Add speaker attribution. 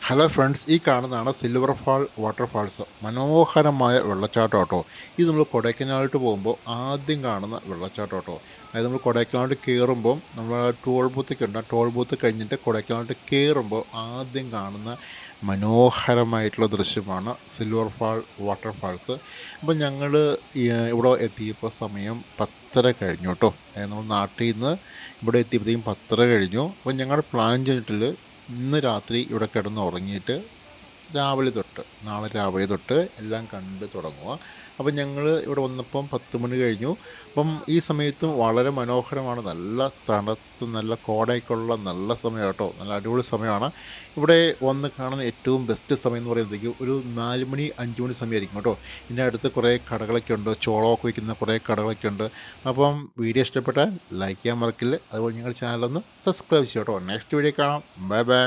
Speaker 1: Hello friends, ഈ കാണുന്നതാണ് silver fall waterfalls. മനോഹരമായ വെള്ളച്ചാട്ടം കേട്ടോ. ഇത് നമ്മൾ കൊടൈക്കനാലിട്ട് പോകുമ്പോൾ ആദ്യം കാണുന്ന വെള്ളച്ചാട്ടം കേട്ടോ. അതായത് നമ്മൾ കൊടൈക്കനാലിട്ട് കയറുമ്പം നമ്മൾ ടോൾ ബൂത്തൊക്കെ ഉണ്ട്. ആ ടോൾ ബൂത്ത് കഴിഞ്ഞിട്ട് കൊടൈക്കനാലിട്ട് കയറുമ്പോൾ ആദ്യം കാണുന്ന മനോഹരമായിട്ടുള്ള ദൃശ്യമാണ് സിൽവർ ഫാൾ വാട്ടർഫാൾസ്. അപ്പം ഞങ്ങൾ ഇവിടെ എത്തിയപ്പോൾ സമയം 10:30 കഴിഞ്ഞു കേട്ടോ. നമ്മൾ നാട്ടിൽ നിന്ന് ഇവിടെ എത്തിയപ്പോഴത്തേക്കും 10:30 കഴിഞ്ഞു. അപ്പം ഞങ്ങൾ പ്ലാൻ ചെയ്തിട്ടിൽ ഇന്ന് രാത്രി ഇവിടെ കിടന്ന് ഉറങ്ങിയിട്ട് നാളെ രാവിലെ തൊട്ട് എല്ലാം കണ്ട് തുടങ്ങുക. അപ്പം ഞങ്ങൾ ഇവിടെ വന്നപ്പം 10 മണി കഴിഞ്ഞു. അപ്പം ഈ സമയത്തും വളരെ മനോഹരമാണ്. നല്ല തണുത്ത് നല്ല കോടയൊക്കെയുള്ള നല്ല സമയം കേട്ടോ. നല്ല അടിപൊളി സമയമാണ്. ഇവിടെ വന്ന് കാണുന്ന ഏറ്റവും ബെസ്റ്റ് സമയം എന്ന് പറയുമ്പോഴത്തേക്കും ഒരു 4 മണി 5 മണി സമയമായിരിക്കും കേട്ടോ. ഇതിൻ്റെ അടുത്ത് കുറേ കടകളൊക്കെ ഉണ്ട്, ചോളമൊക്കെ വയ്ക്കുന്ന കുറേ കടകളൊക്കെ ഉണ്ട്. അപ്പം വീഡിയോ ഇഷ്ടപ്പെട്ടാൽ ലൈക്ക് ചെയ്യാൻ മറക്കില്ല. അതുപോലെ ഞങ്ങളുടെ ചാനലൊന്ന് സബ്സ്ക്രൈബ് ചെയ്യും കേട്ടോ. നെക്സ്റ്റ് വീഡിയോ കാണാം. Bye bye.